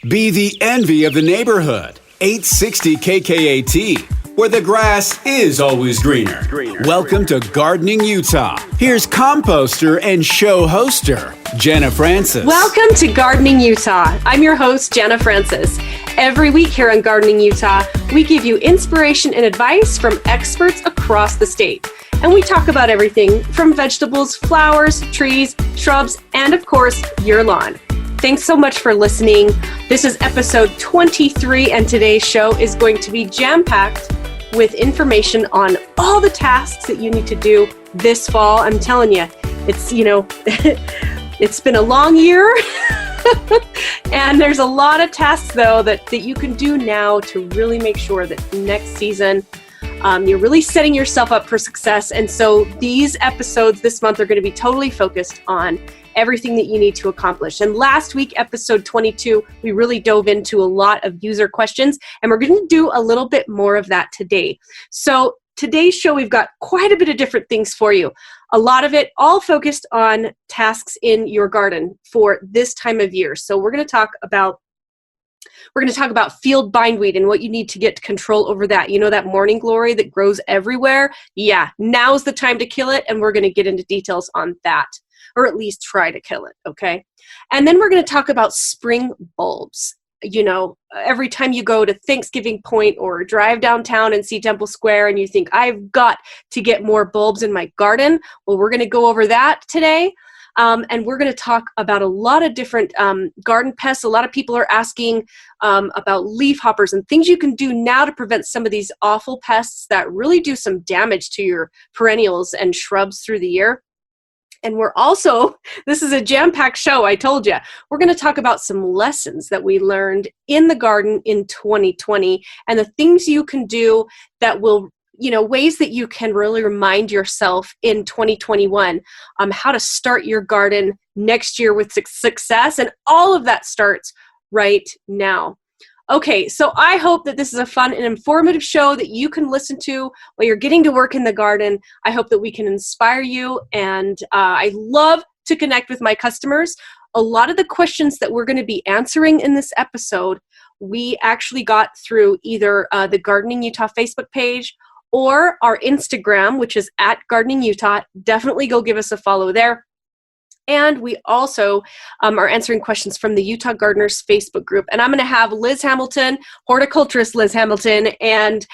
Be the envy of the neighborhood. 860 KKAT, where the grass is always greener. Welcome to Gardening Utah. Here's composter and show hoster, Jana Francis. Welcome to Gardening Utah. I'm your host, Jana Francis. Every week here on Gardening Utah, we give you inspiration and advice from experts across the state. And we talk about everything from vegetables, flowers, trees, shrubs, and of course, your lawn. Thanks so much for listening. This is episode 23, and today's show is going to be jam-packed with information on all the tasks that you need to do this fall. I'm telling you, it's been a long year, and there's a lot of tasks, though, that you can do now to really make sure that next season you're really setting yourself up for success. And so these episodes this month are going to be totally focused on everything that you need to accomplish. And last week, episode 22, we really dove into a lot of user questions, and we're going to do a little bit more of that today. So today's show, we've got quite a bit of different things for you. A lot of it all focused on tasks in your garden for this time of year. So we're going to talk about field bindweed and what you need to get control over that. You know, that morning glory that grows everywhere? Yeah, now's the time to kill it, and we're going to get into details on that, or at least try to kill it, okay? And then we're going to talk about spring bulbs. You know, every time you go to Thanksgiving Point or drive downtown and see Temple Square and you think, I've got to get more bulbs in my garden, well, we're going to go over that today. And we're going to talk about a lot of different garden pests. A lot of people are asking about leaf hoppers and things you can do now to prevent some of these awful pests that really do some damage to your perennials and shrubs through the year. And we're also, this is a jam-packed show, I told you. We're going to talk about some lessons that we learned in the garden in 2020 and the things you can do that will, ways that you can really remind yourself in 2021 how to start your garden next year with success. And all of that starts right now. Okay, so I hope that this is a fun and informative show that you can listen to while you're getting to work in the garden. I hope that we can inspire you, and I love to connect with my customers. A lot of the questions that we're going to be answering in this episode, we actually got through either the Gardening Utah Facebook page or our Instagram, which is at Gardening Utah. Definitely go give us a follow there. And we also are answering questions from the Utah Gardeners Facebook group. And I'm going to have Liz Hamilton, horticulturist Liz Hamilton, and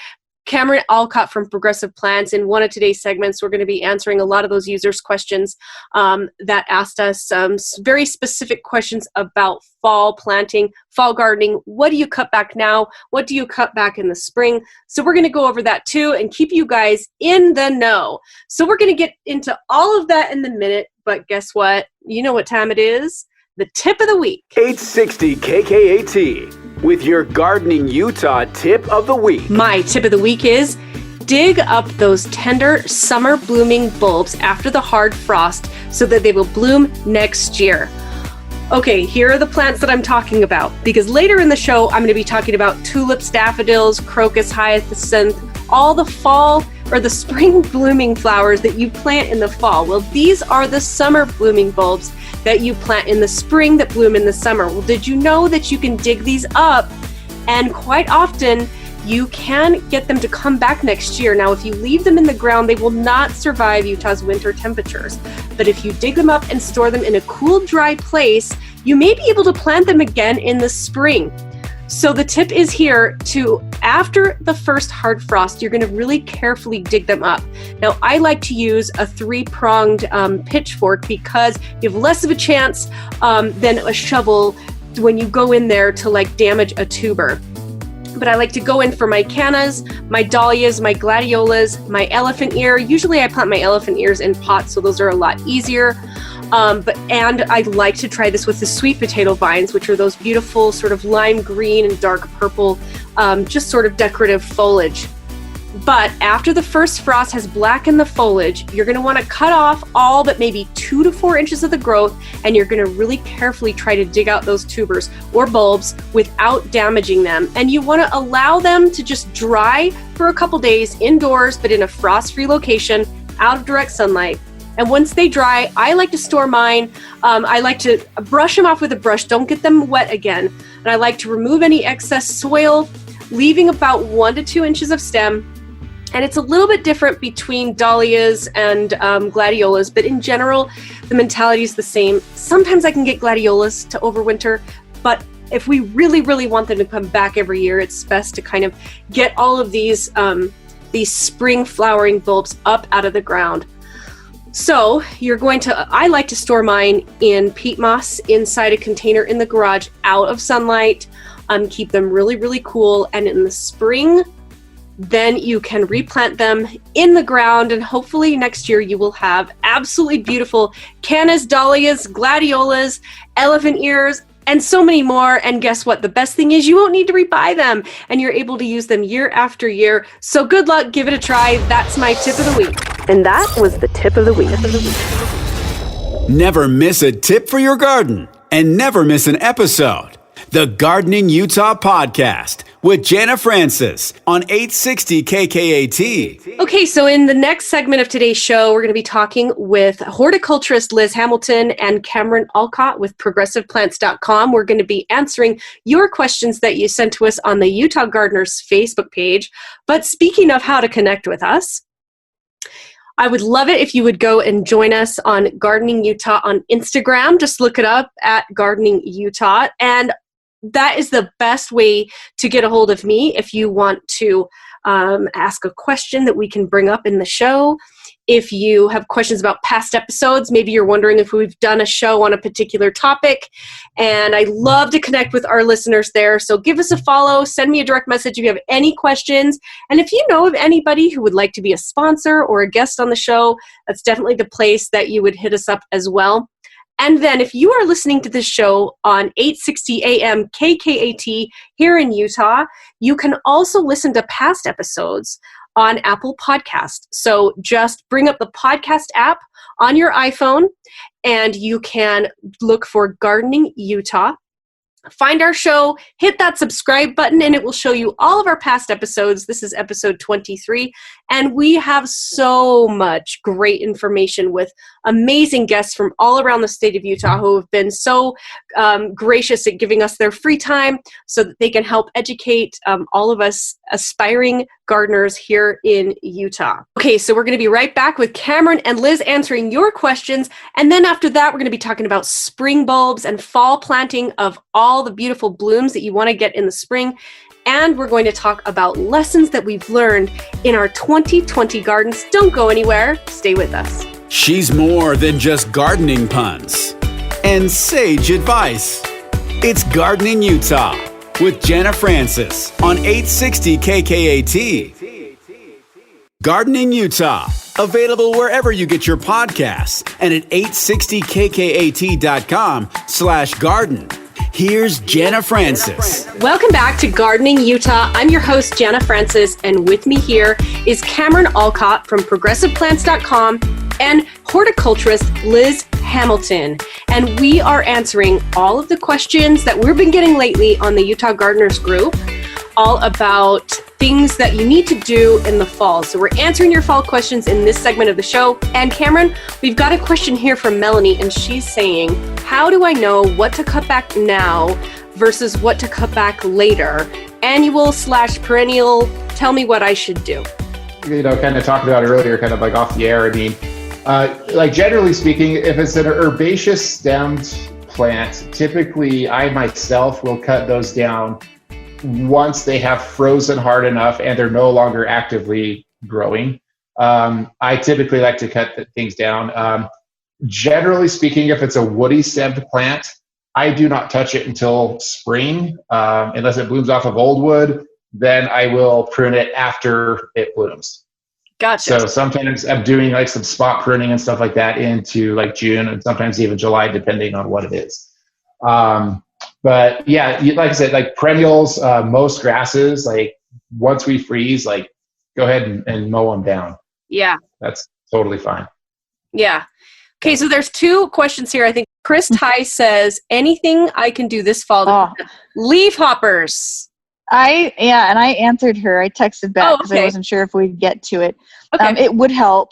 Cameron Allcott from Progressive Plants in one of today's segments. We're going to be answering a lot of those users' questions that asked us some very specific questions about fall planting, fall gardening. What do you cut back now? What do you cut back in the spring? So we're going to go over that too and keep you guys in the know. So we're going to get into all of that in a minute. But guess what? You know what time it is? The tip of the week. 860 KKAT with your Gardening Utah tip of the week. My tip of the week is dig up those tender summer blooming bulbs after the hard frost so that they will bloom next year. Okay, here are the plants that I'm talking about, because later in the show, I'm going to be talking about tulips, daffodils, crocus, hyacinth, all the fall or the spring blooming flowers that you plant in the fall. Well, these are the summer blooming bulbs that you plant in the spring that bloom in the summer. Well, did you know that you can dig these up, and quite often you can get them to come back next year? Now, if you leave them in the ground, they will not survive Utah's winter temperatures. But if you dig them up and store them in a cool, dry place, you may be able to plant them again in the spring. So the tip is here to, after the first hard frost, you're going to really carefully dig them up. Now, I like to use a 3-pronged pitchfork because you have less of a chance than a shovel when you go in there to damage a tuber. But I like to go in for my cannas, my dahlias, my gladiolas, my elephant ear. Usually I plant my elephant ears in pots, so those are a lot easier. And I like to try this with the sweet potato vines, which are those beautiful sort of lime green and dark purple, just sort of decorative foliage. But after the first frost has blackened the foliage, you're going to want to cut off all but maybe 2 to 4 inches of the growth, and you're going to really carefully try to dig out those tubers or bulbs without damaging them. And you want to allow them to just dry for a couple days indoors, but in a frost-free location, out of direct sunlight. And once they dry, I like to store mine. I like to brush them off with a brush. Don't get them wet again. And I like to remove any excess soil, leaving about 1 to 2 inches of stem. And it's a little bit different between dahlias and gladiolas, but in general, the mentality is the same. Sometimes I can get gladiolas to overwinter, but if we really, really want them to come back every year, it's best to kind of get all of these spring flowering bulbs up out of the ground. So I like to store mine in peat moss inside a container in the garage, out of sunlight, keep them really, really cool. And in the spring, then you can replant them in the ground, and hopefully next year you will have absolutely beautiful cannas, dahlias, gladiolas, elephant ears, and so many more. And guess what? The best thing is you won't need to rebuy them, and you're able to use them year after year. So good luck, give it a try. That's my tip of the week. And that was the tip of the week. Never miss a tip for your garden, and never miss an episode. The Gardening Utah Podcast with Jana Francis on 860 KKAT. Okay, so in the next segment of today's show, we're going to be talking with horticulturist Liz Hamilton and Cameron Allcott with progressiveplants.com. We're going to be answering your questions that you sent to us on the Utah Gardeners Facebook page. But speaking of how to connect with us, I would love it if you would go and join us on Gardening Utah on Instagram. Just look it up at Gardening Utah. And that is the best way to get a hold of me if you want to ask a question that we can bring up in the show. If you have questions about past episodes, maybe you're wondering if we've done a show on a particular topic. And I love to connect with our listeners there. So give us a follow, send me a direct message if you have any questions. And if you know of anybody who would like to be a sponsor or a guest on the show, that's definitely the place that you would hit us up as well. And then if you are listening to this show on 860 AM KKAT here in Utah, you can also listen to past episodes on Apple Podcast. So just bring up the podcast app on your iPhone and you can look for Gardening Utah. Find our show, hit that subscribe button, and it will show you all of our past episodes. This is episode 23, and we have so much great information with amazing guests from all around the state of Utah who have been so gracious at giving us their free time so that they can help educate all of us aspiring gardeners here in Utah. Okay, so we're going to be right back with Cameron and Liz answering your questions, and then after that, we're going to be talking about spring bulbs and fall planting of all the beautiful blooms that you want to get in the spring. And we're going to talk about lessons that we've learned in our 2020 gardens. Don't go anywhere. Stay with us. She's more than just gardening puns and sage advice. It's Gardening Utah with Jana Francis on 860 KKAT. Gardening Utah, available wherever you get your podcasts and at 860kkat.com/garden. Here's Jana Francis. Welcome back to Gardening Utah. I'm your host, Jana Francis, and with me here is Cameron Allcott from progressiveplants.com and horticulturist Liz Hamilton. And we are answering all of the questions that we've been getting lately on the Utah Gardeners group, all about things that you need to do in the fall. So we're answering your fall questions in this segment of the show. And Cameron, we've got a question here from Melanie, and she's saying, how do I know what to cut back now versus what to cut back later? Annual/perennial, tell me what I should do. You know, kind of talked about it earlier, kind of like off the air. I mean, like generally speaking, if it's an herbaceous stemmed plant, typically I myself will cut those down once they have frozen hard enough and they're no longer actively growing. I typically like to cut things down. Generally speaking, if it's a woody stemmed plant, I do not touch it until spring, unless it blooms off of old wood. Then I will prune it after it blooms. Gotcha. So sometimes I'm doing like some spot pruning and stuff like that into like June and sometimes even July, depending on what it is. But yeah, like I said, like perennials, most grasses, like once we freeze, like go ahead and mow them down. Yeah. That's totally fine. Yeah. Okay, so there's two questions here. I think Chris Ty says, anything I can do this fall to leaf hoppers? And I answered her. I texted back because I wasn't sure if we'd get to it. Okay. It would help.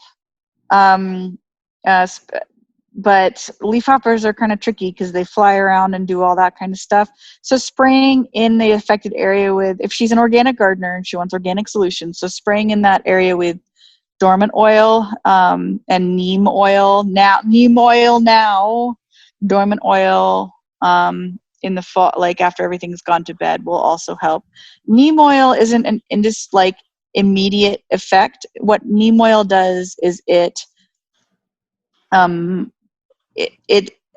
But leafhoppers are kind of tricky because they fly around and do all that kind of stuff. So spraying in the affected area if she's an organic gardener and she wants organic solutions, so spraying in that area with dormant oil and neem oil dormant oil in the fall, like after everything's gone to bed, will also help. Neem oil isn't an immediate effect. What neem oil does is it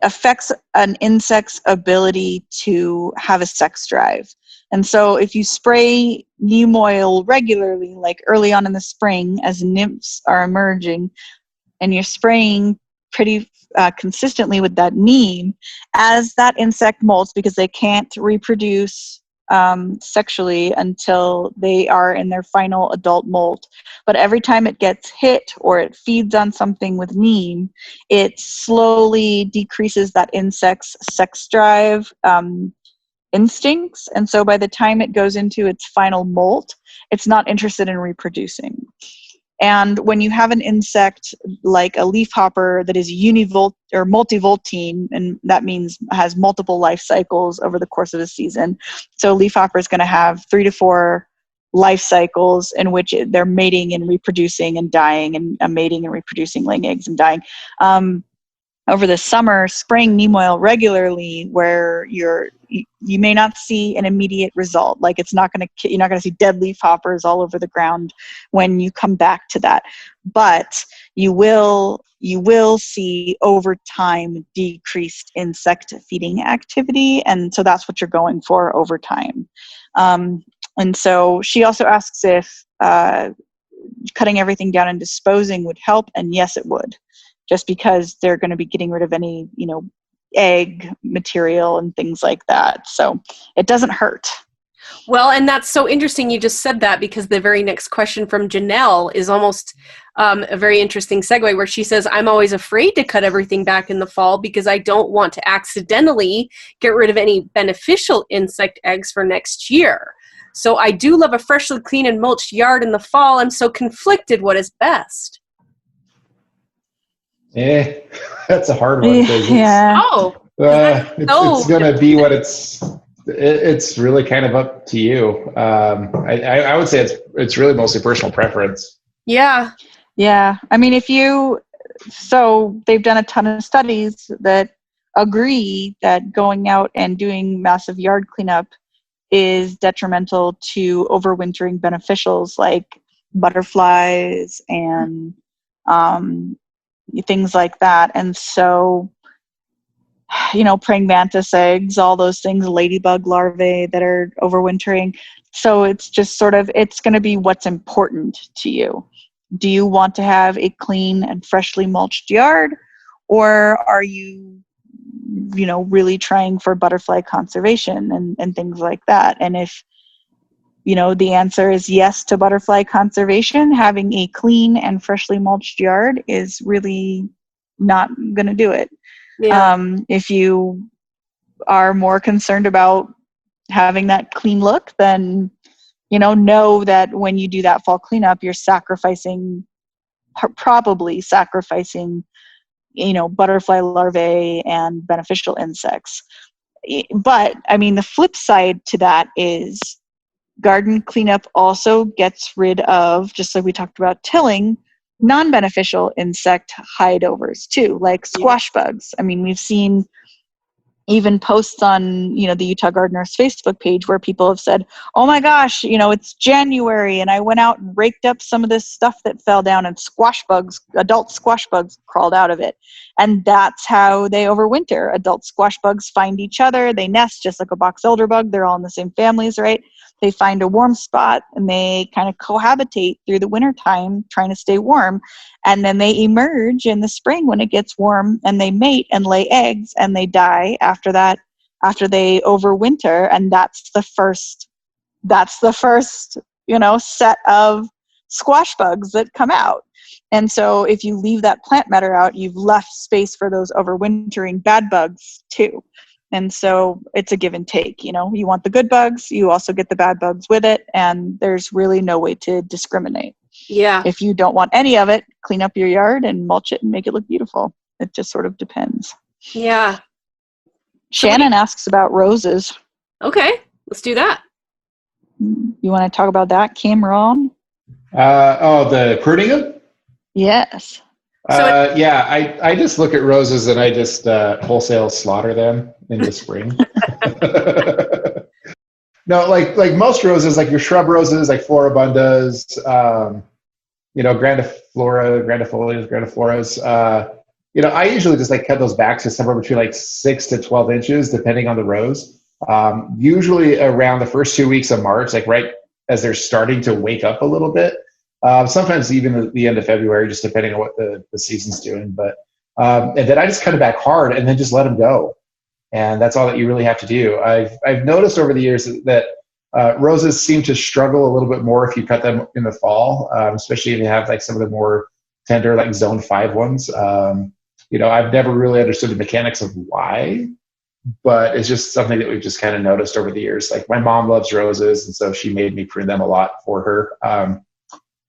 affects an insect's ability to have a sex drive. And so if you spray neem oil regularly, like early on in the spring as nymphs are emerging, and you're spraying pretty consistently with that neem, as that insect molts, because they can't reproduce sexually until they are in their final adult molt. But every time it gets hit or it feeds on something with neem, it slowly decreases that insect's sex drive instincts. And so by the time it goes into its final molt, it's not interested in reproducing. And when you have an insect like a leafhopper that is univolt or multivoltine, and that means has multiple life cycles over the course of the season. So leafhopper is going to have 3 to 4 life cycles in which they're mating and reproducing and dying, and mating and reproducing, laying eggs and dying. Over the summer, spraying neem oil regularly, where you may not see an immediate result. Like you're not going to see dead leafhoppers all over the ground when you come back to that, but you will see over time decreased insect feeding activity, and so that's what you're going for over time. And so she also asks if cutting everything down and disposing would help, and yes, it would. Just because they're going to be getting rid of any, egg material and things like that. So it doesn't hurt. Well, and that's so interesting you just said that, because the very next question from Janelle is almost a very interesting segue, where she says, I'm always afraid to cut everything back in the fall because I don't want to accidentally get rid of any beneficial insect eggs for next year. So I do love a freshly clean and mulched yard in the fall. I'm so conflicted. What is best? That's a hard one. Yeah. It's going to be what it's really kind of up to you. I would say it's really mostly personal preference. Yeah. Yeah. I mean, so they've done a ton of studies that agree that going out and doing massive yard cleanup is detrimental to overwintering beneficials like butterflies and things like that. And so, praying mantis eggs, all those things, ladybug larvae that are overwintering. So it's just it's going to be what's important to you. Do you want to have a clean and freshly mulched yard, or are you, really trying for butterfly conservation and things like that? And if, the answer is yes to butterfly conservation, having a clean and freshly mulched yard is really not going to do it. Yeah. If you are more concerned about having that clean look, then, know that when you do that fall cleanup, you're probably sacrificing, butterfly larvae and beneficial insects. But, I mean, the flip side to that is garden cleanup also gets rid of, just like we talked about tilling, non-beneficial insect hidovers too, like squash bugs. I mean, we've seen even posts on, the Utah Gardeners Facebook page where people have said, oh my gosh, it's January and I went out and raked up some of this stuff that fell down, and adult squash bugs crawled out of it. And that's how they overwinter. Adult squash bugs find each other. They nest just like a box elder bug. They're all in the same families, right? They find a warm spot and they kind of cohabitate through the winter time, trying to stay warm. And then they emerge in the spring when it gets warm, and they mate and lay eggs, and they die after that, after they overwinter. And that's the first, set of squash bugs that come out. And so if you leave that plant matter out, you've left space for those overwintering bad bugs too. And so it's a give and take. You want the good bugs, you also get the bad bugs with it, and there's really no way to discriminate. Yeah. If you don't want any of it, clean up your yard and mulch it and make it look beautiful. It just sort of depends. Yeah. Shannon asks about roses. Okay, let's do that. You want to talk about that, Cameron? The pruning them? Yes. Yeah, I just look at roses and I just wholesale slaughter them in the spring. No, like most roses, like your shrub roses, like floribundas, grandifolias. I usually just like cut those back to somewhere between like 6 to 12 inches, depending on the rose. Usually around the first 2 weeks of March, like right as they're starting to wake up a little bit. Sometimes even at the end of February, just depending on what the season's doing. But and then I just cut it back hard and then just let them go. And that's all that you really have to do. I've noticed over the years that roses seem to struggle a little bit more if you cut them in the fall, especially if you have like some of the more tender, like zone 5 ones. I've never really understood the mechanics of why, but it's just something that we've just kind of noticed over the years. Like my mom loves roses, and so she made me prune them a lot for her.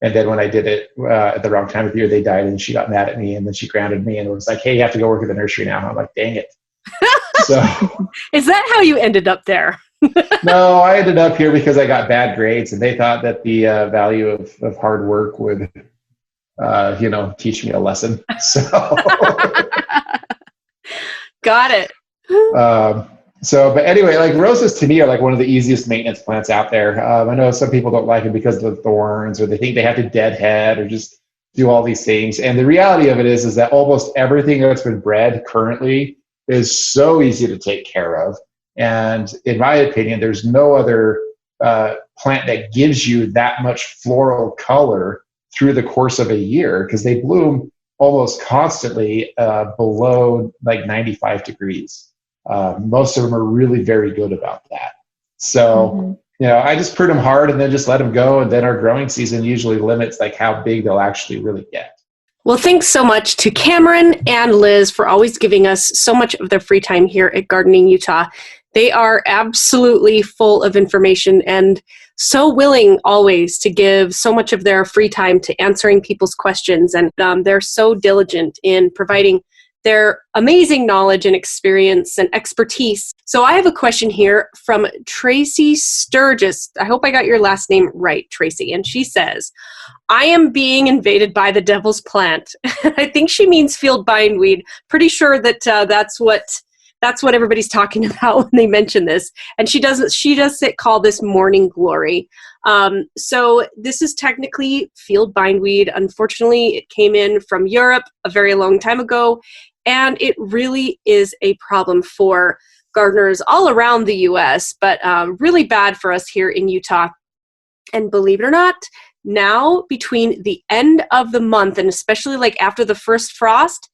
And then when I did it at the wrong time of year, they died, and she got mad at me, and then she grounded me and was like, "Hey, you have to go work at the nursery now." And I'm like, "Dang it." So, is that how you ended up there? No, I ended up here because I got bad grades, and they thought that the value of hard work would, teach me a lesson. So, got it. But anyway, like roses to me are like one of the easiest maintenance plants out there. I know some people don't like it because of the thorns, or they think they have to deadhead, or just do all these things. And the reality of it is that almost everything that's been bred currently is so easy to take care of. And in my opinion, there's no other plant that gives you that much floral color through the course of a year, because they bloom almost constantly below like 95 degrees. Most of them are really very good about that. So, I just prune them hard and then just let them go. And then our growing season usually limits like how big they'll actually really get. Well, thanks so much to Cameron and Liz for always giving us so much of their free time here at Gardening Utah. They are absolutely full of information and so willing always to give so much of their free time to answering people's questions. And they're so diligent in providing their amazing knowledge and experience and expertise. So I have a question here from Tracy Sturgis. I hope I got your last name right, Tracy. And she says, I am being invaded by the devil's plant. I think she means field bindweed. Pretty sure that that's what everybody's talking about when they mention this. And she does call this morning glory. So this is technically field bindweed. Unfortunately, it came in from Europe a very long time ago. And it really is a problem for gardeners all around the U.S., but really bad for us here in Utah. And believe it or not, now between the end of the month and especially like after the first frost,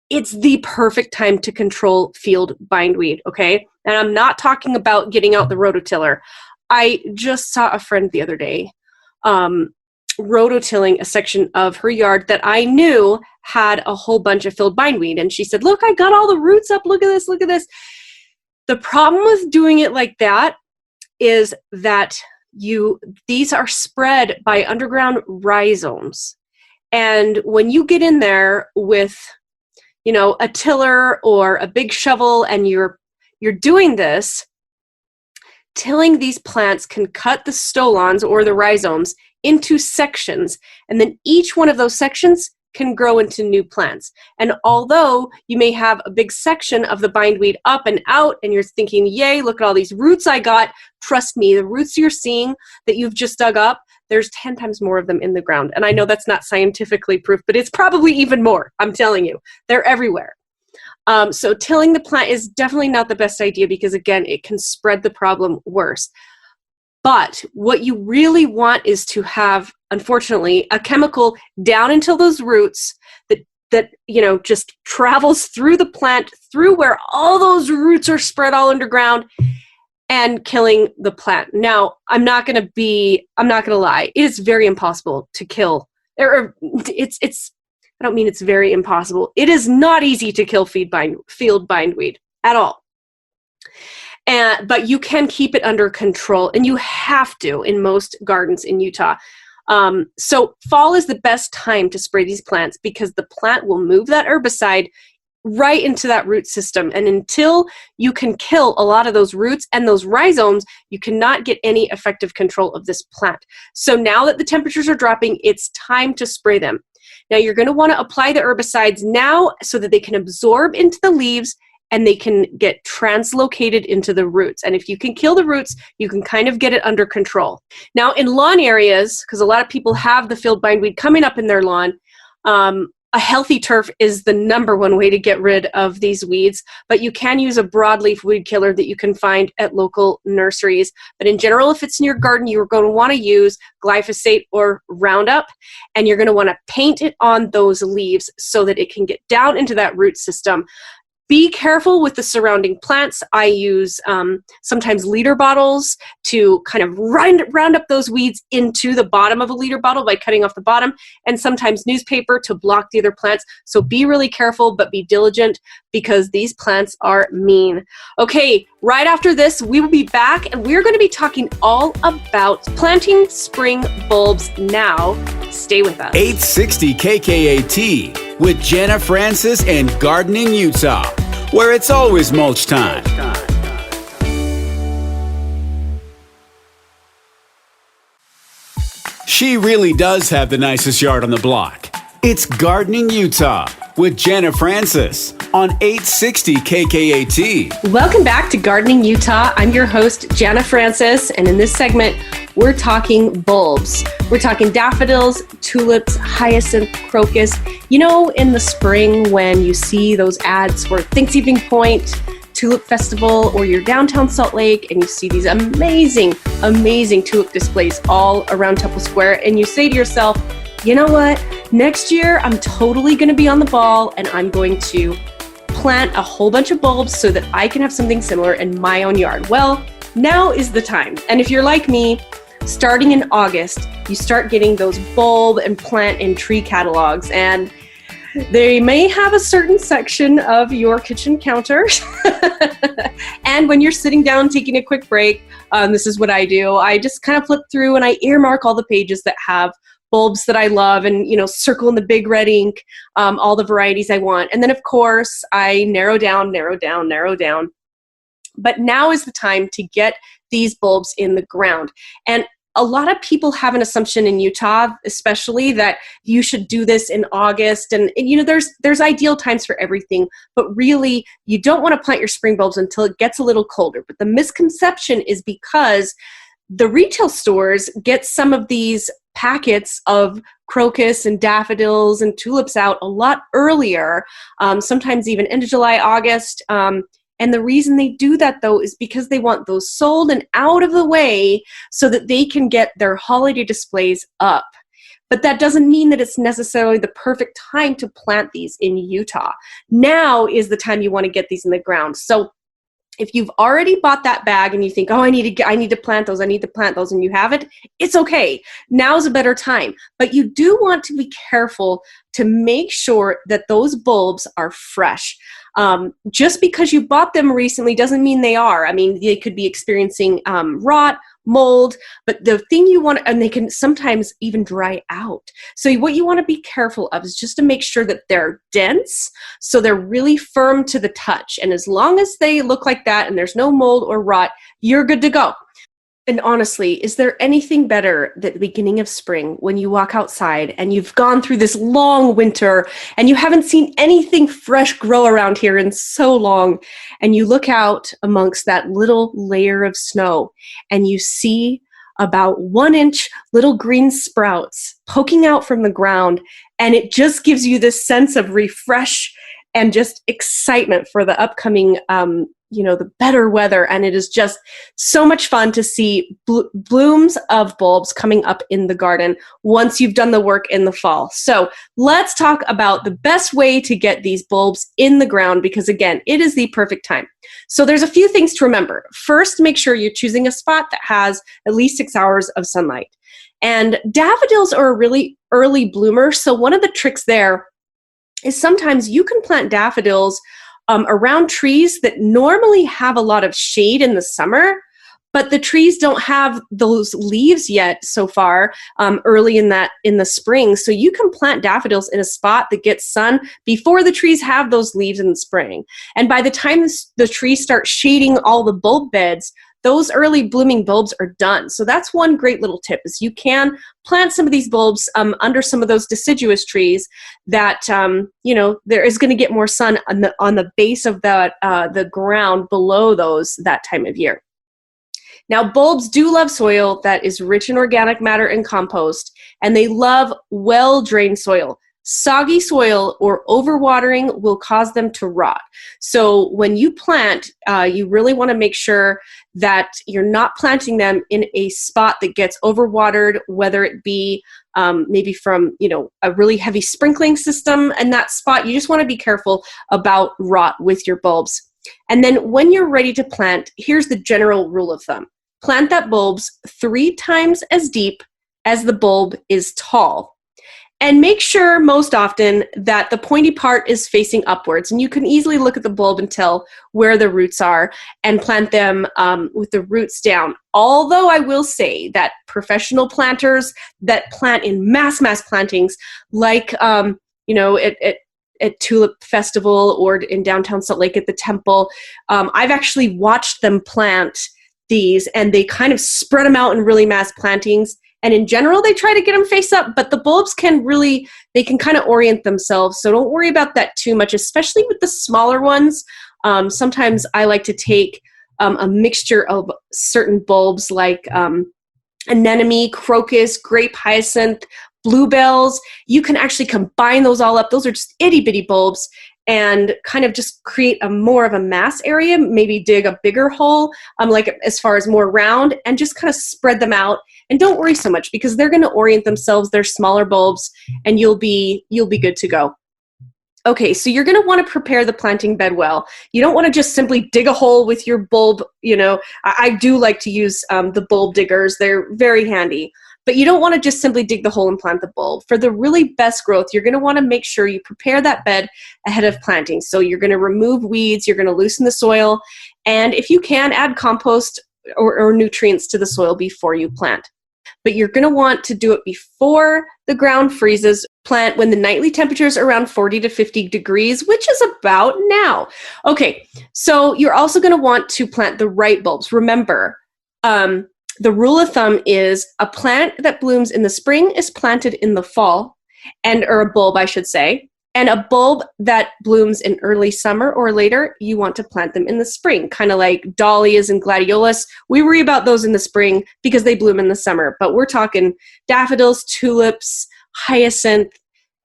it's the perfect time to control field bindweed, okay? And I'm not talking about getting out the rototiller. I just saw a friend the other day rototilling a section of her yard that I knew had a whole bunch of field bindweed. And she said, look, I got all the roots up. Look at this, look at this. The problem with doing it like that is that these are spread by underground rhizomes. And when you get in there with, a tiller or a big shovel and you're doing this, tilling these plants can cut the stolons or the rhizomes into sections, and then each one of those sections can grow into new plants. And although you may have a big section of the bindweed up and out, and you're thinking, yay, look at all these roots I got, trust me, the roots you're seeing that you've just dug up, there's 10 times more of them in the ground. And I know that's not scientifically proof, but it's probably even more. I'm telling you, they're everywhere. So tilling the plant is definitely not the best idea because, again, it can spread the problem worse. But what you really want is to have, unfortunately, a chemical down into those roots that just travels through the plant, through where all those roots are spread all underground, and killing the plant. Now, I'm not going to lie. It is very impossible to kill. I don't mean it's very impossible. It is not easy to kill field bindweed at all. But you can keep it under control, and you have to in most gardens in Utah. So fall is the best time to spray these plants because the plant will move that herbicide right into that root system. And until you can kill a lot of those roots and those rhizomes, you cannot get any effective control of this plant. So now that the temperatures are dropping, it's time to spray them. Now you're going to want to apply the herbicides now so that they can absorb into the leaves and they can get translocated into the roots. And if you can kill the roots, you can kind of get it under control. Now in lawn areas, because a lot of people have the field bindweed coming up in their lawn, a healthy turf is the number one way to get rid of these weeds, but you can use a broadleaf weed killer that you can find at local nurseries. But in general, if it's in your garden, you're going to want to use glyphosate or Roundup, and you're going to want to paint it on those leaves so that it can get down into that root system. Be careful with the surrounding plants. I use sometimes liter bottles to kind of round up those weeds into the bottom of a liter bottle by cutting off the bottom, and sometimes newspaper to block the other plants. So be really careful, but be diligent because these plants are mean. Okay, right after this, we will be back and we're going to be talking all about planting spring bulbs now. Stay with us. 860 KKAT with Jana Francis and Gardening Utah, where it's always mulch time. She really does have the nicest yard on the block. It's Gardening Utah with Jana Francis on 860 KKAT. Welcome back to Gardening Utah. I'm your host, Jana Francis, and in this segment, we're talking bulbs. We're talking daffodils, tulips, hyacinth, crocus. You know, in the spring when you see those ads for Thanksgiving Point, Tulip Festival, or your downtown Salt Lake, and you see these amazing, amazing tulip displays all around Temple Square, and you say to yourself, you know what? Next year, I'm totally going to be on the ball, and I'm going to plant a whole bunch of bulbs so that I can have something similar in my own yard. Well, now is the time. And if you're like me, starting in August, you start getting those bulb and plant and tree catalogs, and they may have a certain section of your kitchen counter. And when you're sitting down taking a quick break, this is what I do. I just kind of flip through and I earmark all the pages that have bulbs that I love and, circle in the big red ink, all the varieties I want. And then, of course, I narrow down. But now is the time to get these bulbs in the ground. And a lot of people have an assumption in Utah, especially, that you should do this in August. And there's ideal times for everything, but really you don't want to plant your spring bulbs until it gets a little colder. But the misconception is because the retail stores get some of these packets of crocus and daffodils and tulips out a lot earlier, sometimes even end of July, August. And the reason they do that, though, is because they want those sold and out of the way so that they can get their holiday displays up. But that doesn't mean that it's necessarily the perfect time to plant these in Utah. Now is the time you want to get these in the ground. So if you've already bought that bag and you think, oh, I need to plant those, and you haven't, it's okay. Now's a better time. But you do want to be careful to make sure that those bulbs are fresh. Just because you bought them recently doesn't mean they are. I mean, they could be experiencing rot, mold, but the thing you want, and they can sometimes even dry out. So what you want to be careful of is just to make sure that they're dense, so they're really firm to the touch. And as long as they look like that and there's no mold or rot, you're good to go. And honestly, is there anything better than the beginning of spring when you walk outside and you've gone through this long winter and you haven't seen anything fresh grow around here in so long, and you look out amongst that little layer of snow and you see about 1 inch little green sprouts poking out from the ground, and it just gives you this sense of refresh and just excitement for the upcoming the better weather. And it is just so much fun to see blooms of bulbs coming up in the garden once you've done the work in the fall. So let's talk about the best way to get these bulbs in the ground, because again, it is the perfect time. So there's a few things to remember. First, make sure you're choosing a spot that has at least 6 hours of sunlight. And daffodils are a really early bloomer. So one of the tricks there is sometimes you can plant daffodils around trees that normally have a lot of shade in the summer, but the trees don't have those leaves yet so far early in the spring. So you can plant daffodils in a spot that gets sun before the trees have those leaves in the spring. And by the time the trees start shading all the bulb beds, those early blooming bulbs are done. So that's one great little tip, is you can plant some of these bulbs under some of those deciduous trees that, there is going to get more sun on the base of the ground below those that time of year. Now, bulbs do love soil that is rich in organic matter and compost, and they love well-drained soil. Soggy soil or overwatering will cause them to rot. So when you plant, you really want to make sure that you're not planting them in a spot that gets overwatered, whether it be maybe from a really heavy sprinkling system in that spot. You just want to be careful about rot with your bulbs. And then when you're ready to plant, here's the general rule of thumb. Plant that bulbs 3 times as deep as the bulb is tall. And make sure most often that the pointy part is facing upwards. And you can easily look at the bulb and tell where the roots are and plant them with the roots down. Although I will say that professional planters that plant in mass plantings, like at Tulip Festival or in downtown Salt Lake at the Temple, I've actually watched them plant these, and they kind of spread them out in really mass plantings. And in general, they try to get them face up, but the bulbs can kind of orient themselves. So don't worry about that too much, especially with the smaller ones. Sometimes I like to take a mixture of certain bulbs like anemone, crocus, grape hyacinth, bluebells. You can actually combine those all up. Those are just itty bitty bulbs, and kind of just create more of a mass area, maybe dig a bigger hole, like as far as more round, and just kind of spread them out. And don't worry so much, because they're going to orient themselves. They're smaller bulbs, and you'll be good to go. Okay, so you're going to want to prepare the planting bed well. You don't want to just simply dig a hole with your bulb. I do like to use the bulb diggers. They're very handy. But you don't want to just simply dig the hole and plant the bulb. For the really best growth, you're going to want to make sure you prepare that bed ahead of planting. So you're going to remove weeds, you're going to loosen the soil, and if you can, add compost or nutrients to the soil before you plant. But you're going to want to do it before the ground freezes. Plant when the nightly temperature is around 40 to 50 degrees, which is about now. Okay, so you're also going to want to plant the right bulbs. Remember, the rule of thumb is a plant that blooms in the spring is planted in the fall, or a bulb, I should say. And a bulb that blooms in early summer or later, you want to plant them in the spring, kind of like dahlias and gladiolus. We worry about those in the spring because they bloom in the summer, but we're talking daffodils, tulips, hyacinth,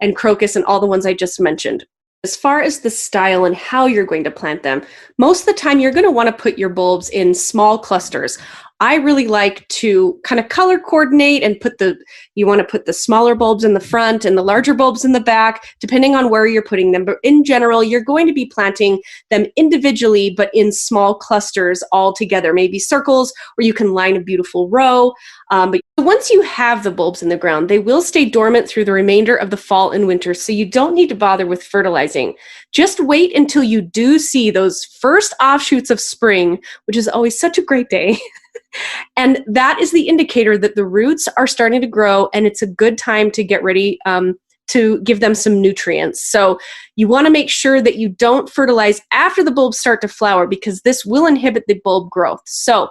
and crocus, and all the ones I just mentioned. As far as the style and how you're going to plant them, most of the time you're going to want to put your bulbs in small clusters. I really like to kind of color coordinate and you want to put the smaller bulbs in the front and the larger bulbs in the back, depending on where you're putting them. But in general, you're going to be planting them individually, but in small clusters all together, maybe circles, or you can line a beautiful row. But once you have the bulbs in the ground, they will stay dormant through the remainder of the fall and winter, so you don't need to bother with fertilizing. Just wait until you do see those first offshoots of spring, which is always such a great day. And that is the indicator that the roots are starting to grow, and it's a good time to get ready to give them some nutrients. So you want to make sure that you don't fertilize after the bulbs start to flower, because this will inhibit the bulb growth. So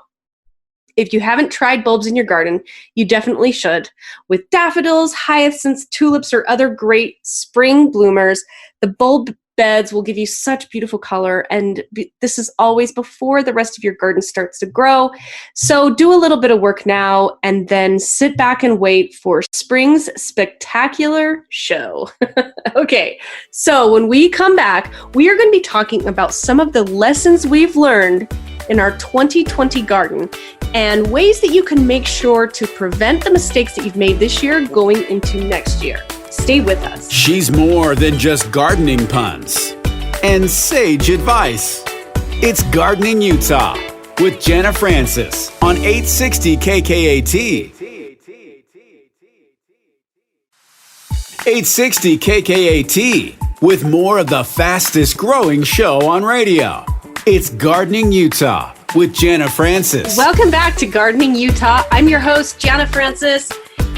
if you haven't tried bulbs in your garden, you definitely should. With daffodils, hyacinths, tulips, or other great spring bloomers, the bulb beds will give you such beautiful color, and this is always before the rest of your garden starts to grow. So do a little bit of work now, and then sit back and wait for spring's spectacular show. Okay, so when we come back, we are going to be talking about some of the lessons we've learned in our 2020 garden and ways that you can make sure to prevent the mistakes that you've made this year going into next year. Stay with us. She's more than just gardening puns and sage advice. It's Gardening Utah with Jana Francis on 860 KKAT. 860 KKAT with more of the fastest growing show on radio. It's Gardening Utah with Jana Francis. Welcome back to Gardening Utah. I'm your host, Jana Francis,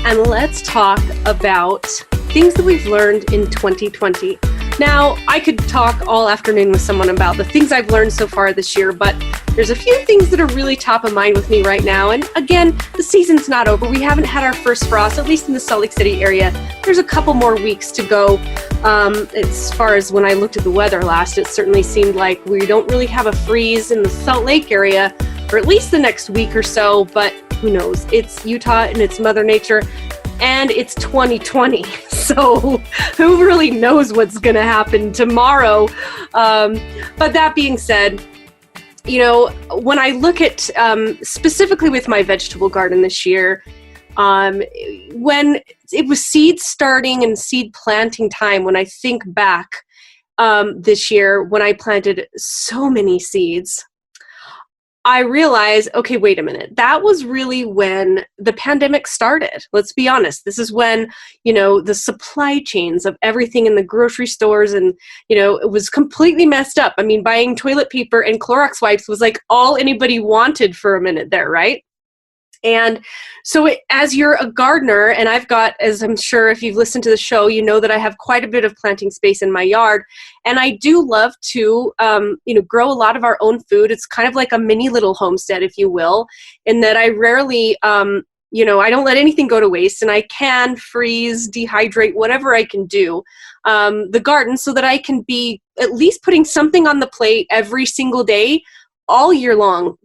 and let's talk about things that we've learned in 2020. Now, I could talk all afternoon with someone about the things I've learned so far this year, but there's a few things that are really top of mind with me right now. And again, the season's not over. We haven't had our first frost, at least in the Salt Lake City area. There's a couple more weeks to go. As far as when I looked at the weather last, it certainly seemed like we don't really have a freeze in the Salt Lake area for at least the next week or so, but who knows? It's Utah and it's Mother Nature. And it's 2020, so who really knows what's going to happen tomorrow? But that being said, you know, when I look at specifically with my vegetable garden this year, when it was seed starting and seed planting time, when I think back this year, when I planted so many seeds, I realized, okay, wait a minute. That was really when the pandemic started. Let's be honest. This is when, you know, the supply chains of everything in the grocery stores and, you know, it was completely messed up. I mean, buying toilet paper and Clorox wipes was like all anybody wanted for a minute there, right? And so as you're a gardener, and I've got, as I'm sure if you've listened to the show, you know that I have quite a bit of planting space in my yard. And I do love to, grow a lot of our own food. It's kind of like a mini little homestead, if you will, in that I rarely, I don't let anything go to waste, and I can freeze, dehydrate, whatever I can do, the garden, so that I can be at least putting something on the plate every single day, all year long,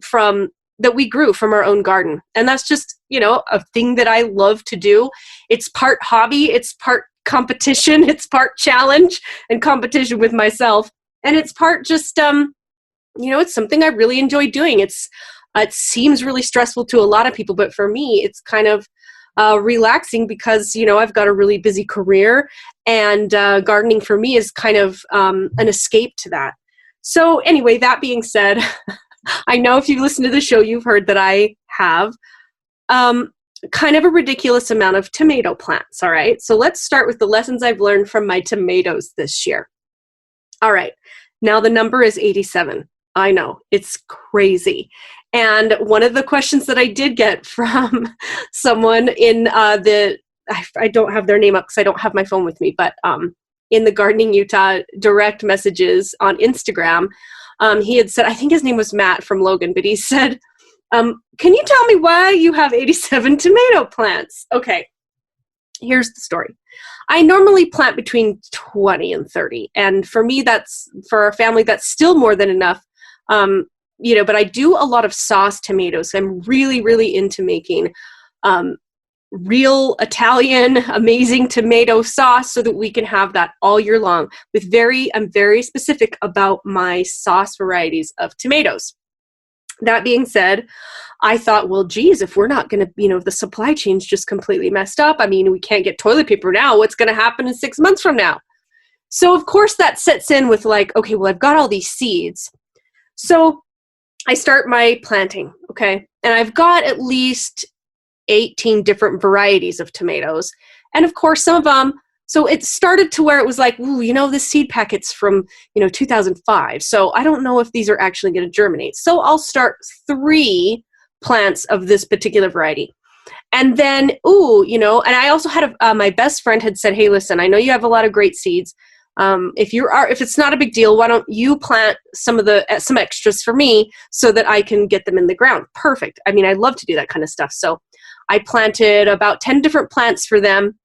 that we grew from our own garden. And that's just, a thing that I love to do. It's part hobby, it's part competition, it's part challenge and competition with myself. And it's part just, it's something I really enjoy doing. It seems really stressful to a lot of people, but for me, it's kind of relaxing because, I've got a really busy career, and gardening for me is kind of an escape to that. So anyway, that being said, I know if you listen to the show, you've heard that I have kind of a ridiculous amount of tomato plants, all right? So let's start with the lessons I've learned from my tomatoes this year. All right, now the number is 87. I know, it's crazy. And one of the questions that I did get from someone in I don't have their name up because I don't have my phone with me, but in the Gardening Utah direct messages on Instagram, he had said, I think his name was Matt from Logan, but he said, can you tell me why you have 87 tomato plants? Okay, here's the story. I normally plant between 20 and 30. And for me, for our family, that's still more than enough. But I do a lot of sauce tomatoes. I'm really, really into making real Italian, amazing tomato sauce so that we can have that all year long. I'm very specific about my sauce varieties of tomatoes. That being said, I thought, well, geez, if we're not going to, the supply chain's just completely messed up. I mean, we can't get toilet paper now. What's going to happen in 6 months from now? So of course that sets in with like, okay, well, I've got all these seeds. So I start my planting, okay? And I've got at least 18 different varieties of tomatoes. And of course, some of them, so it started to where it was like, ooh, this seed packet's from, 2005. So I don't know if these are actually going to germinate. So I'll start 3 plants of this particular variety. And then, and I also had my best friend had said, hey, listen, I know you have a lot of great seeds. If it's not a big deal, why don't you plant some extras for me so that I can get them in the ground? Perfect. I mean, I love to do that kind of stuff. So I planted about 10 different plants for them,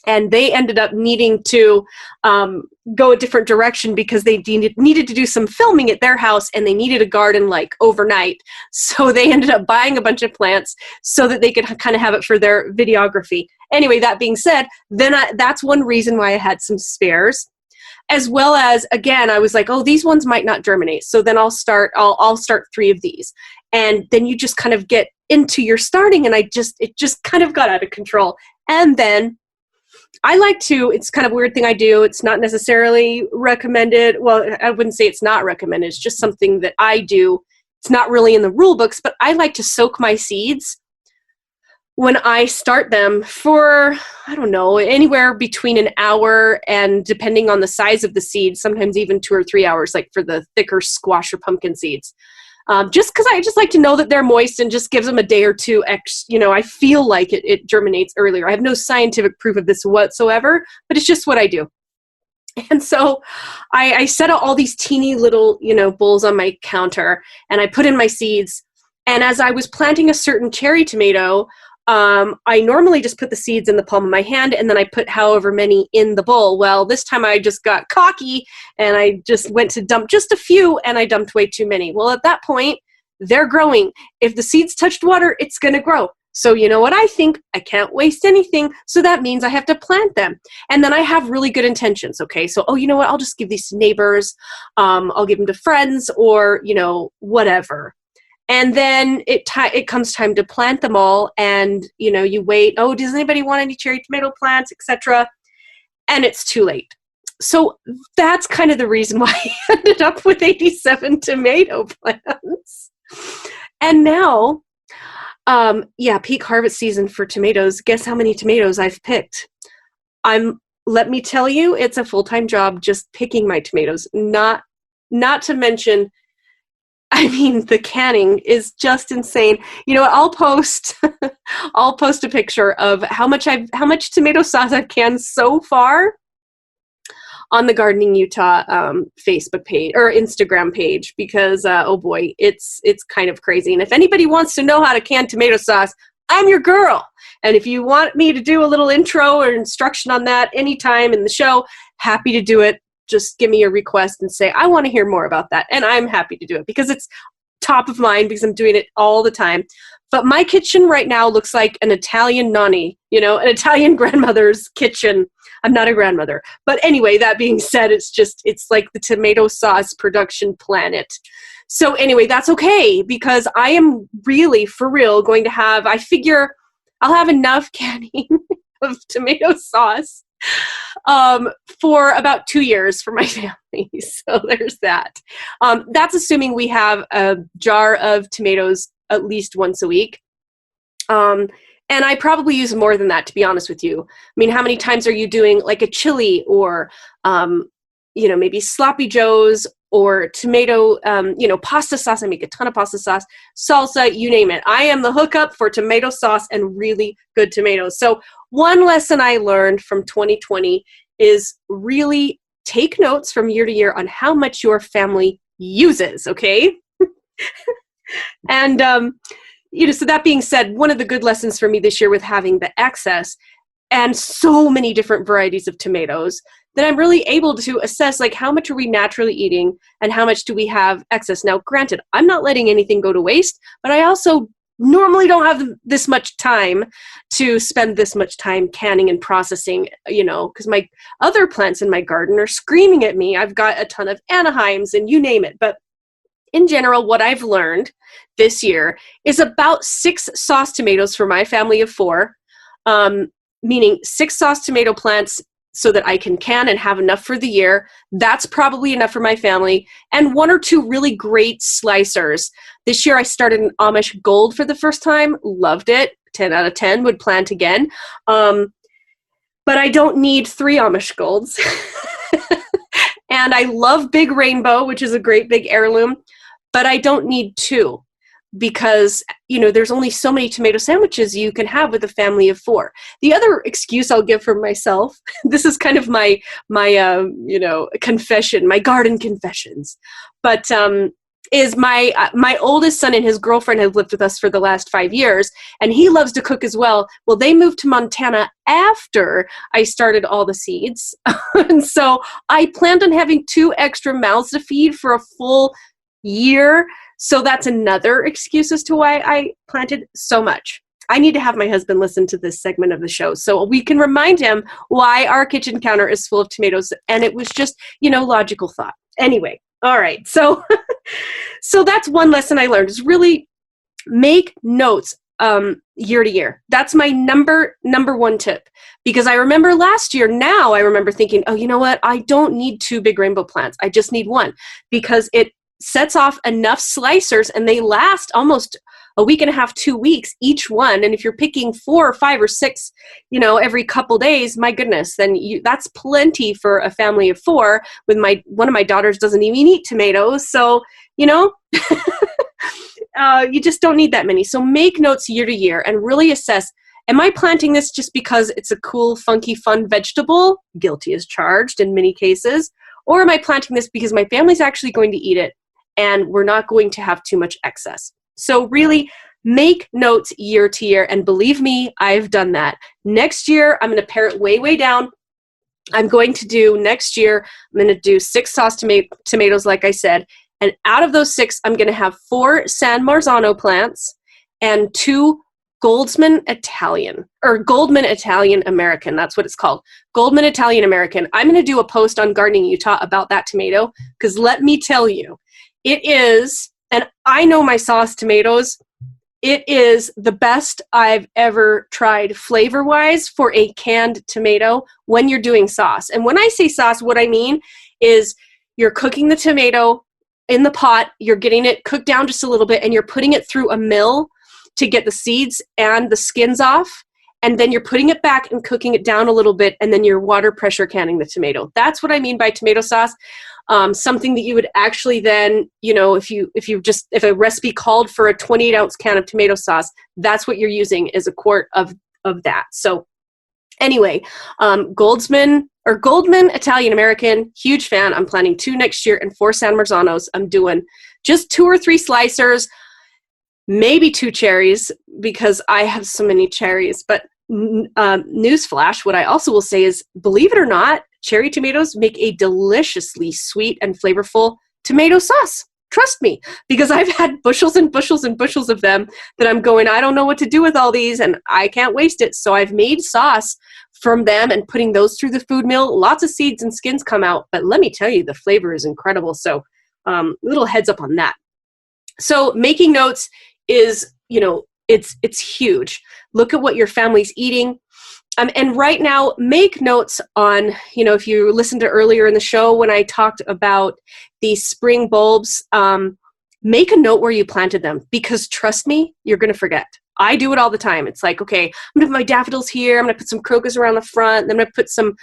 and they ended up needing to go a different direction because they needed to do some filming at their house, and they needed a garden like overnight. So they ended up buying a bunch of plants so that they could kind of have it for their videography. Anyway, that being said, then that's one reason why I had some spares. As well as, again, I was like, oh, these ones might not germinate. So then I'll start 3 of these. And then you just kind of get into your starting, and it just kind of got out of control. And then I like to, it's kind of a weird thing I do. It's not necessarily recommended. Well, I wouldn't say it's not recommended. It's just something that I do. It's not really in the rule books, but I like to soak my seeds when I start them for, I don't know, anywhere between an hour and, depending on the size of the seed, sometimes even 2 or 3 hours, like for the thicker squash or pumpkin seeds. just because I just like to know that they're moist and just gives them a day or two. I feel like it germinates earlier. I have no scientific proof of this whatsoever, but it's just what I do. And so I set out all these teeny little, bowls on my counter, and I put in my seeds. And as I was planting a certain cherry tomato, I normally just put the seeds in the palm of my hand, and then I put however many in the bowl. Well, this time I just got cocky, and I just went to dump just a few, and I dumped way too many. Well, at that point, they're growing. If the seeds touched water, it's going to grow. So you know what I think? I can't waste anything, so that means I have to plant them. And then I have really good intentions, okay? So, you know what? I'll just give these to neighbors. I'll give them to friends, or, whatever. And then it comes time to plant them all, and, you wait. Oh, does anybody want any cherry tomato plants, etc.? And it's too late. So that's kind of the reason why I ended up with 87 tomato plants. And now, peak harvest season for tomatoes. Guess how many tomatoes I've picked? Let me tell you, it's a full-time job just picking my tomatoes. Not to mention, the canning is just insane. You know what? I'll post a picture of how much tomato sauce I've canned so far on the Gardening Utah Facebook page or Instagram page, because oh boy, it's kind of crazy. And if anybody wants to know how to can tomato sauce, I'm your girl. And if you want me to do a little intro or instruction on that anytime in the show, happy to do it. Just give me a request and say, I want to hear more about that. And I'm happy to do it because it's top of mind, because I'm doing it all the time. But my kitchen right now looks like an Italian nonni, an Italian grandmother's kitchen. I'm not a grandmother. But anyway, that being said, it's like the tomato sauce production planet. So anyway, that's okay, because I am really, for real, going to have, I figure I'll have enough canning of tomato sauce for about 2 years for my family. So there's that. That's assuming we have a jar of tomatoes at least once a week. And I probably use more than that, to be honest with you. How many times are you doing like a chili or, maybe sloppy joes or tomato, pasta sauce? I make a ton of pasta sauce, salsa, you name it. I am the hookup for tomato sauce and really good tomatoes. So one lesson I learned from 2020 is really take notes from year to year on how much your family uses, okay? And, so that being said, one of the good lessons for me this year with having the excess and so many different varieties of tomatoes, that I'm really able to assess, like, how much are we naturally eating and how much do we have excess. Now, granted, I'm not letting anything go to waste, but I also normally don't have this much time to spend this much time canning and processing, because my other plants in my garden are screaming at me. I've got a ton of Anaheims and you name it. But in general, what I've learned this year is about 6 sauce tomatoes for my family of 4, meaning 6 sauce tomato plants so that I can and have enough for the year. That's probably enough for my family. And 1 or 2 really great slicers. This year I started an Amish Gold for the first time. Loved it. 10 out of 10, would plant again. But I don't need 3 Amish Golds. And I love Big Rainbow, which is a great big heirloom, but I don't need 2. Because, there's only so many tomato sandwiches you can have with a family of 4. The other excuse I'll give for myself, this is kind of my confession, my garden confessions, but is my oldest son and his girlfriend have lived with us for the last 5 years, and he loves to cook as well. Well, they moved to Montana after I started all the seeds. And so I planned on having 2 extra mouths to feed for a full year. So that's another excuse as to why I planted so much. I need to have my husband listen to this segment of the show so we can remind him why our kitchen counter is full of tomatoes. And it was just, logical thought. Anyway, all right. So, so that's one lesson I learned, is really make notes year to year. That's my number 1 tip. Because I remember last year, now I remember thinking, oh, you know what? I don't need 2 big rainbow plants. I just need 1, because it sets off enough slicers and they last almost a week and a half, 2 weeks each one. And if you're picking 4 or 5 or 6, every couple days, my goodness, then that's plenty for a family of 4. With one of my daughters doesn't even eat tomatoes. So, you know, you just don't need that many. So make notes year to year and really assess, am I planting this just because it's a cool, funky, fun vegetable? Guilty as charged in many cases. Or am I planting this because my family's actually going to eat it and we're not going to have too much excess? So really make notes year to year. And believe me, I've done that. Next year, I'm going to pare it way, way down. I'm going to do next year, I'm going to do 6 sauce tomatoes, like I said. And out of those 6, I'm going to have 4 San Marzano plants and 2 Goldman Italian American. That's what it's called. Goldman Italian American. I'm going to do a post on Gardening Utah about that tomato because let me tell you, it is, and I know my sauce tomatoes, it is the best I've ever tried flavor-wise for a canned tomato when you're doing sauce. And when I say sauce, what I mean is you're cooking the tomato in the pot, you're getting it cooked down just a little bit, and you're putting it through a mill to get the seeds and the skins off, and then you're putting it back and cooking it down a little bit, and then you're water pressure canning the tomato. That's what I mean by tomato sauce. Something that you would actually then, you know, if a recipe called for a 28-ounce can of tomato sauce, that's what you're using is a quart of that. So anyway, Goldman Italian American, huge fan. I'm planning 2 next year and 4 San Marzanos. I'm doing just 2 or 3 slicers, maybe 2 cherries because I have so many cherries. But newsflash, what I also will say is, believe it or not, cherry tomatoes make a deliciously sweet and flavorful tomato sauce. Trust me, because I've had bushels and bushels and bushels of them that I'm going, I don't know what to do with all these and I can't waste it. So I've made sauce from them and putting those through the food mill. Lots of seeds and skins come out, but let me tell you, the flavor is incredible. So little heads up on that. So making notes is, you know, it's huge. Look at what your family's eating. And right now, make notes on, you know, if you listened to earlier in the show when I talked about these spring bulbs, make a note where you planted them because trust me, you're going to forget. I do it all the time. It's like, okay, I'm going to have my daffodils here. I'm going to put some crocus around the front. Then I'm going to put some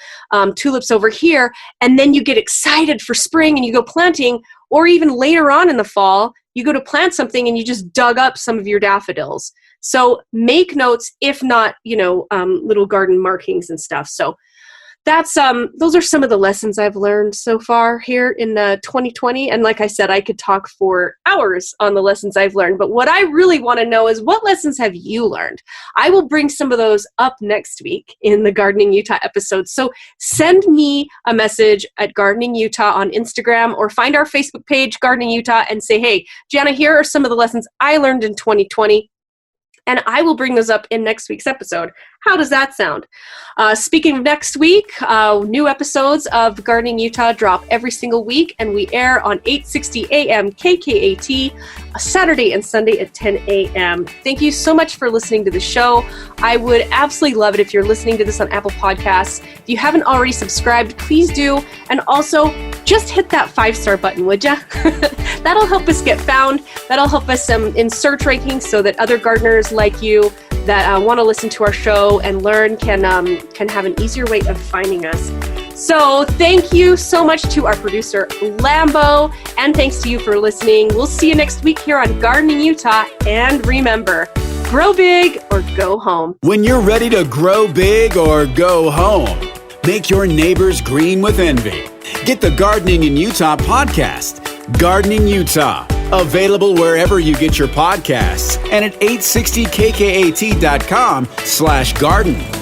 tulips over here. And then you get excited for spring and you go planting, or even later on in the fall, you go to plant something and you just dug up some of your daffodils. So make notes, if not, you know, little garden markings and stuff. So that's those are some of the lessons I've learned so far here in 2020. And like I said, I could talk for hours on the lessons I've learned. But what I really want to know is, what lessons have you learned? I will bring some of those up next week in the Gardening Utah episode. So send me a message at Gardening Utah on Instagram, or find our Facebook page, Gardening Utah, and say, hey, Jana, here are some of the lessons I learned in 2020. And I will bring those up in next week's episode. How does that sound? Speaking of next week, new episodes of Gardening Utah drop every single week, and we air on 8:60 a.m. KKAT, Saturday and Sunday at 10 a.m. Thank you so much for listening to the show. I would absolutely love it if you're listening to this on Apple Podcasts. If you haven't already subscribed, please do. And also, just hit that 5-star button, would ya? That'll help us get found. That'll help us in search rankings so that other gardeners like you that want to listen to our show and learn can have an easier way of finding us. So thank you so much to our producer, Lambo, and thanks to you for listening. We'll see you next week here on Gardening Utah. And remember, grow big or go home. When you're ready to grow big or go home, make your neighbors green with envy. Get the Gardening in Utah podcast, Gardening Utah, available wherever you get your podcasts and at 860kkat.com/garden.